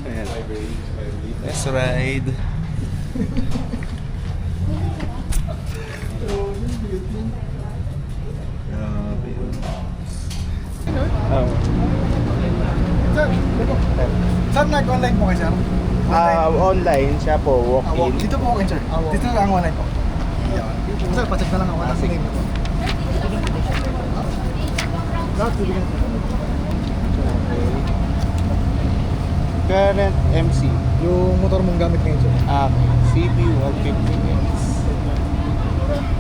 Ayan. Let's ride. Grabe yun. Sir, sir, nag-online po kayo, sir? Online siya po, walk-in. Dito po kayo, sir. Dito ang online po. Sir, pacheck na lang ako. Nasa game po. Lahat, bibigyan ko. Current MC. Yung motor mong gamit ngayon, sir. CB 150X.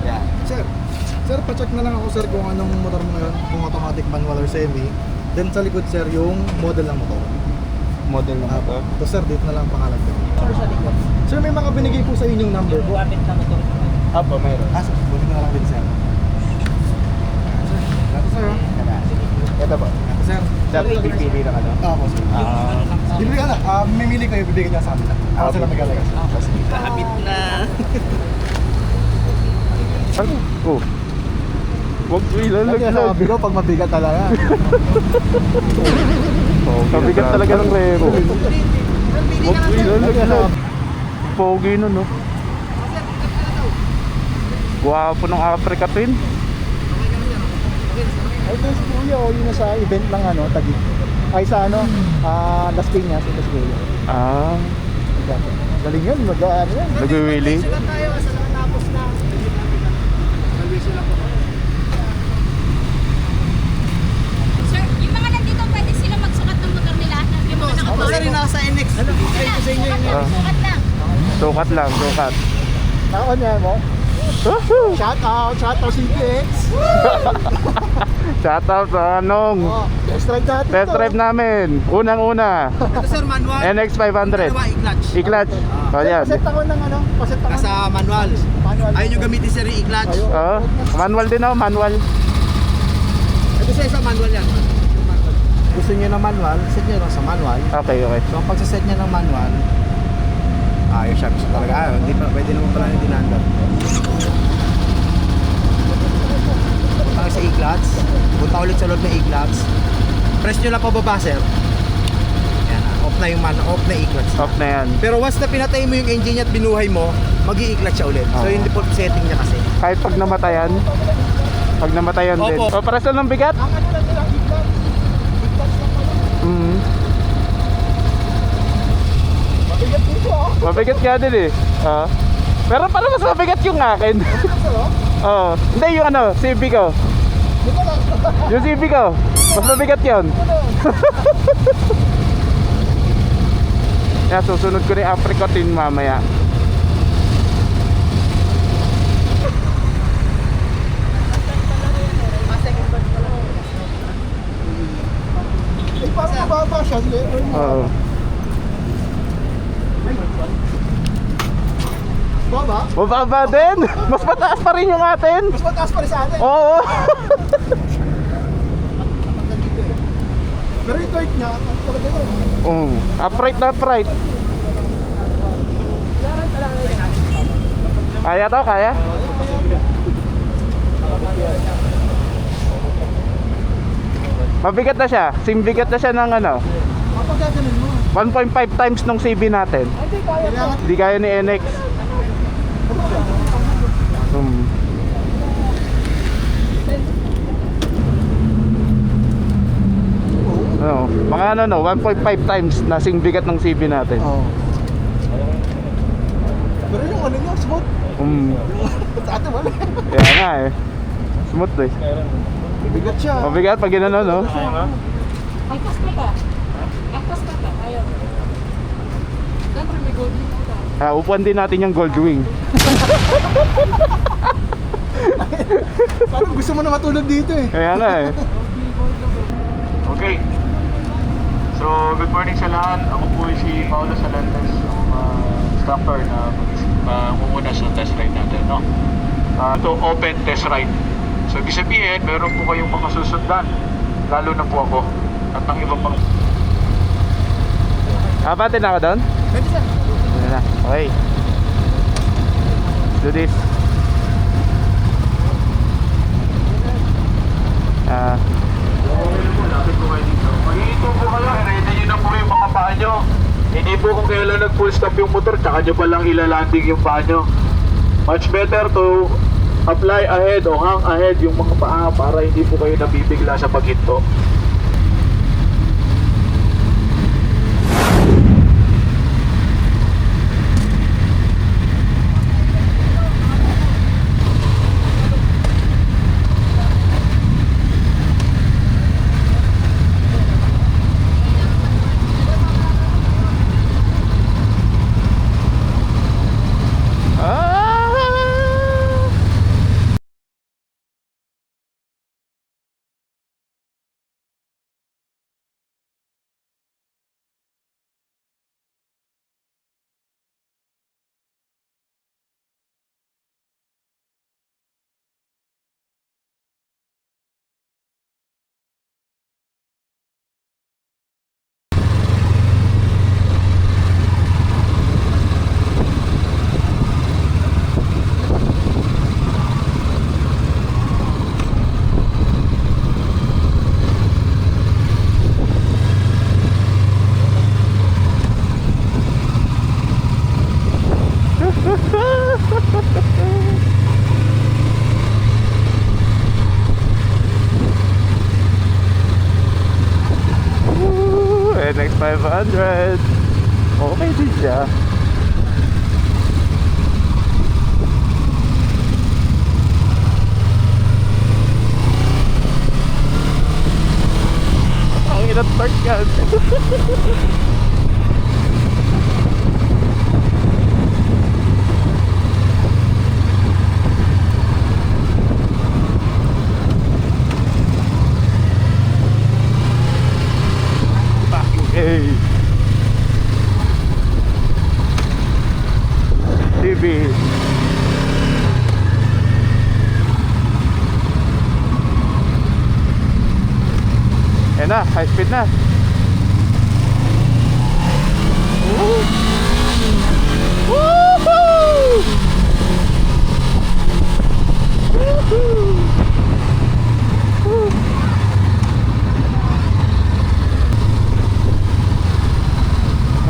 Yeah. Sir, pacheck na lang ako, sir, kung anong motor mo ngayon. Kung automatic, manual, or semi. Then sa likod, sir, yung model ng motor. Model ng motor. Ito, sir, dito na lang ang pangalan ko. Sir, may mga binigay po sa inyong number po. Apo, mayroon. Sir, buti na lang din, sir. Sir, ito, sir. Ito po. Ito, sir. Sir, pipili ng ano? Opo, sir. Bibili ka na. Mimili kayo, bibigyan niya sa amin. Ako sila mag-alagay. Kabit na. Ano? Oh. Huwag ko ilalagay. Sabi ko, pag mabigat talaga. Mabigat talaga ng rero. Huwag ko ilalagay. Pogi nun, no? Guwapo ng Africa Twin. Ay, ito si Kuya, yun na sa event ng ano, Taguig. Ay, sa ano, Las Piñas, ito si Kuya. Ah. Galing yan, mag-ano yan. Nag-wheelie. Sir, yung mga nandito pwede sila magsukat ng motor nila? Yung mga nakapost? Sir, nasa NX. Sukat lang. Sukat lang, sukat. Nakon yan mo. Shout out CPX. Shout out sa Anong. Test drive natin. Test drive namin. Unang-una. Ito sir, manual. NX 500. Dalawa, i-clutch. I-clutch. O yan. Paset ako ng ano, paset ako. Nasa manual. Manual. Ayaw nyo gamitin sir yung i-clutch. Oo. Manual din ako, manual. Ito sir, sa manual yan. Gusto nyo ng manual, set nyo lang sa manual. Okay, okay. So pag set nyo ng manual, yung siya gusto talaga. Hindi pa, pwede naman pala yung dinanda. Punta kayo sa e-clutch. Punta ulit sa loob ng e-clutch. Press nyo lang pababa sir. Yan, off na yung off na e-clutch. Off na yan. Pero once na pinatay mo yung engine niya at binuhay mo, mag-i-clutch siya ulit. So Oo. yung default setting niya kasi. Kahit pag namatayan. Pag namatayan din. Opo. O, para sa ng bigat? Ang ano lang nila, e-clutch. E-clutch lang pala. Mabigat dito, Mabigat nga din eh. Pero parang mas mabigat yung akin. Oo. Hindi, yung ano, CB ko. Dito lang. Yung CB ko. Mas mabigat yun. Kaya susunod ko na yung Africa Twin mamaya. Eh, parang mababa siya. Oo. Baba? Mababa din. Mas mataas pa rin yung atin. Mas mataas pa rin sa atin. Oo. Pero yung torque niya, ano talaga yun? Upright na upright. Kaya to, kaya? Mabigat na siya. Simbigat na siya ng ano, Kapag gaganin mo. 1.5 times nung CB natin. Hindi kaya to. Hindi kaya ni NX. Ano, mga ano no, 1.5 times na bigat ng CB natin. Oo. Pero yung ano niya, smooth. Sa atin wala. Kaya nga eh. Smooth eh. Bigat siya. Mabigat pag ginano, no? Angkas ka ba? Angkas ka ba? Ayaw. Siyempre may gold dito. Upuan din natin yung gold wing. Parang gusto mo na matulog dito eh. Kaya nga eh. Okay. So, good morning sa lahat. Ako po si Paolo Salantes, ang instructor na mumuna sa test ride natin, no? Ito, open test ride. So, ibig sabihin, meron po kayong mga susundan. Lalo na po ako. At ang iba pang... Apatin na ako doon? Pwede sir. Ayan na. Okay. Let's do this. Lapit po kayo dito. Mag-iito po kayo. Ready nyo na po yung mga paa nyo. Hindi po kung kailan nag full stop yung motor, tsaka nyo palang ilalanding yung paa nyo. Much better to apply ahead o hang ahead yung mga paa para hindi po kayo nabibigla sa paghinto. NX 500. Okay din siya. Ang inat park yan. Hey, TV. Yan na, high speed na. Woo! Woohoo! Woohoo! Woo!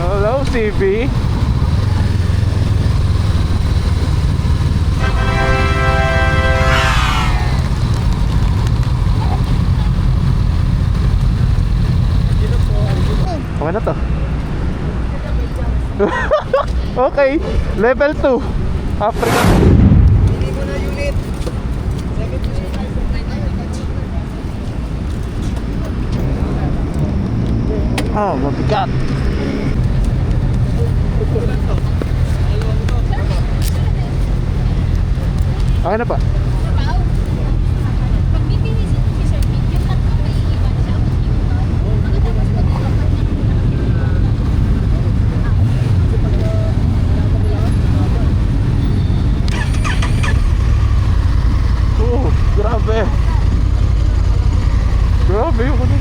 Hello, CB. Okay na to. Okay, level 2 Africa. Hindi mo na unit. Second unit. Oh, mabigat. Okay na pa. Pag bibinisin si Sir Pete, yung tatlo may iiwan siya. Pagkatapos Oh, grabe. Grabe yung ano.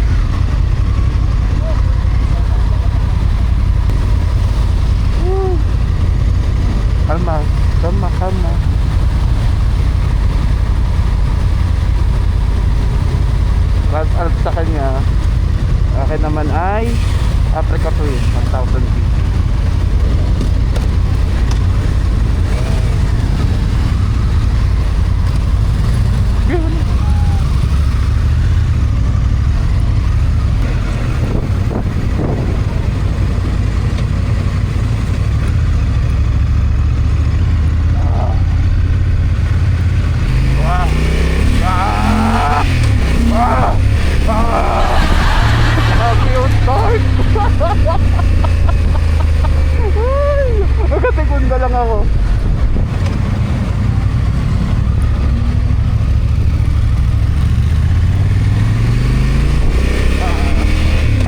Kalma, kalma, kalma. Last alp sa kanya, akin naman ay Africa Twin, 1,000 feet. Yun. Nagkatikunda lang ako.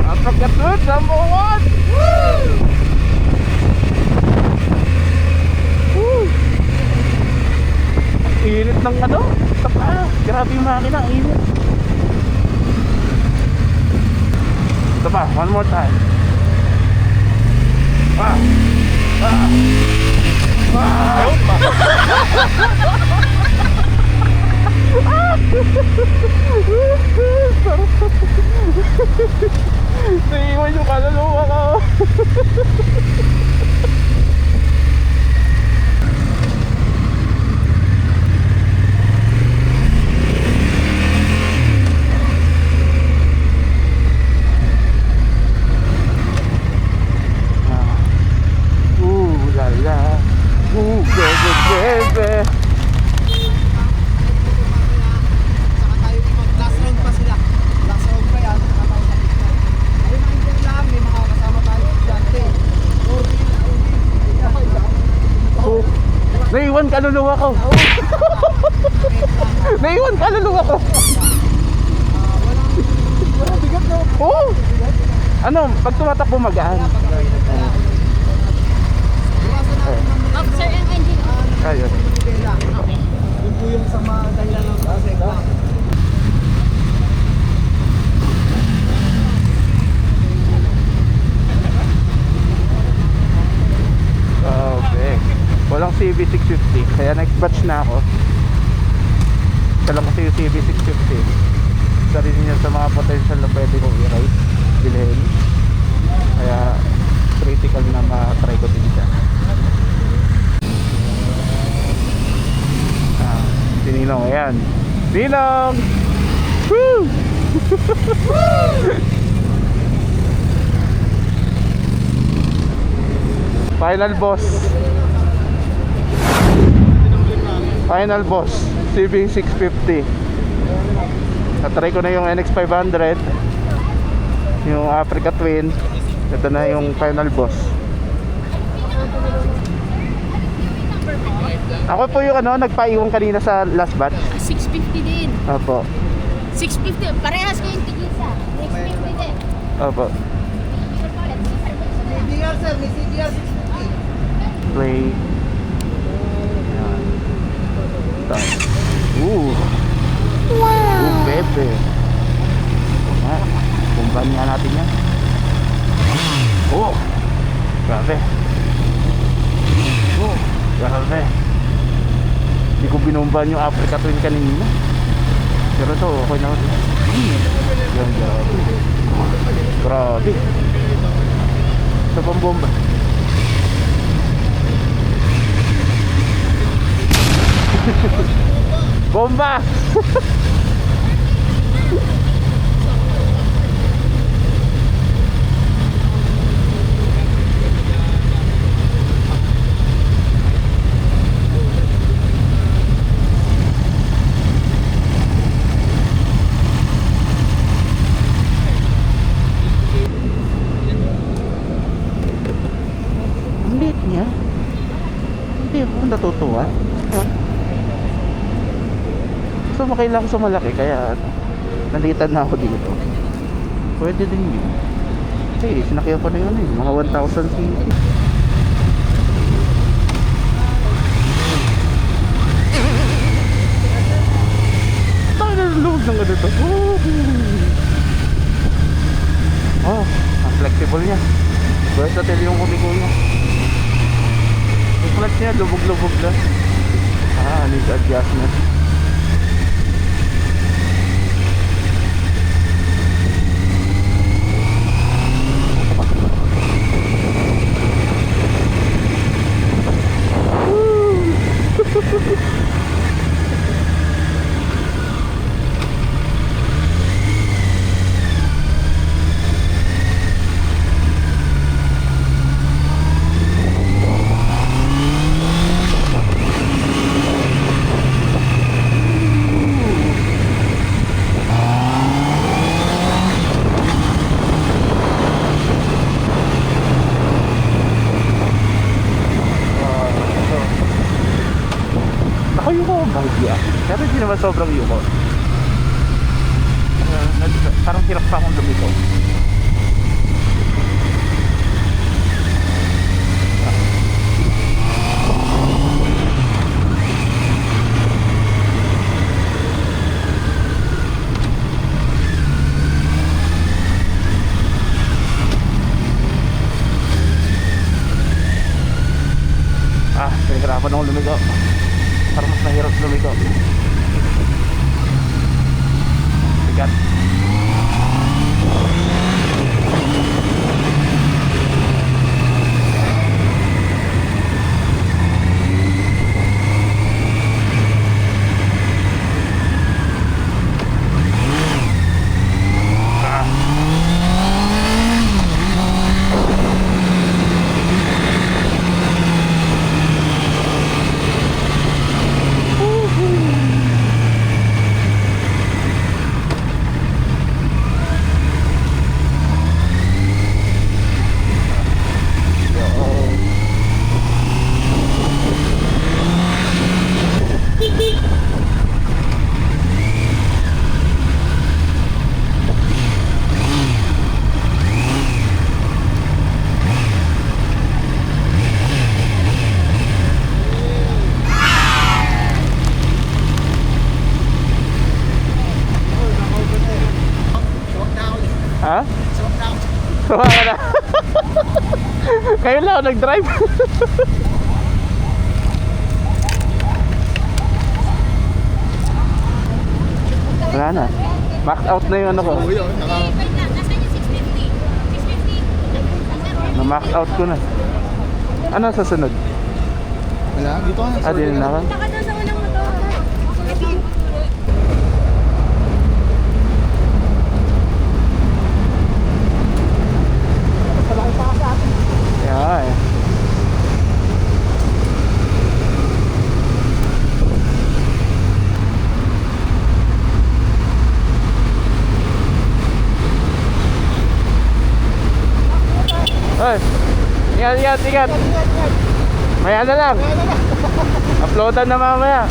Africa Twin, number 1! Woo! Woo! Init ng ano? Tapa, grabe yung makina, ang init. Ito pa, one more time. Ah! Ah! Naiiwan yung kaluluwa ko. kaluluwa ko. Naiwan kaluluwa ko. Walang bigat no? Oo. Ano, pag tumatakbo magaan. Officer and engine on. Ayun. Okay. Yun po yung sa mga dahilan ng paseka. Okay. Walang CB650. Kaya next batch na ako. Ito lang kasi yung CB650. Isa rin yun sa mga potential na pwede kong i-ride. Bilhin. Kaya critical na ma-try ko din siya. Si Ninong, ayan. Ninong! Woo! Final boss. Final boss. CB650. Natry ko na yung NX500. Yung Africa Twin. Ito na yung final boss. Ako po yung nagpaiwan kanina sa last batch. 650 din. Opo. 650. Parehas kayong tigisa. 650 din. Opo. CDR sir, may CDR 650. Play. Ayan. Start. Wow! Bebe. Bumban nga natin yan. Oh! Grabe. Oh! Grabe. Hindi ko binumban yung Africa Twin kanina. Pero ito, okay na ito. Yan, grabe. Grabe. Ito pang bomba. Bomba! Ang liit niya. Hindi ako natutuwa. Sumakay lang sa malaki kaya nalitan na ako dito. Pwede din yun. Kasi sinakyan ko na yun mga 1,000 cc. Tayo na loob ng ganito. Oh, ang flexible niya. Versatile yung kumiko niya. Yung clutch niya lubog-lubog lang. Need adjustment. Nakayuko ang bahagya. Pero hindi naman sobrang yuko. Parang hirap pa akong lumiko. Pinahirapan akong lumigo. Parang mas mahirap lumigo. Bigat. Sawa ka na. Kayo lang ako nag-drive. Wala na. Max out na yung ano ko. Oo, yun. Wait lang, nasaan yung 650? 650? Na-max out ko na. Ano sa sunod? Wala, dito ka na. Ah, din na ako. Saka doon sa unang motor. Yeah, eh. Ay, ingat. Maya na lang. Uploadan na mamaya.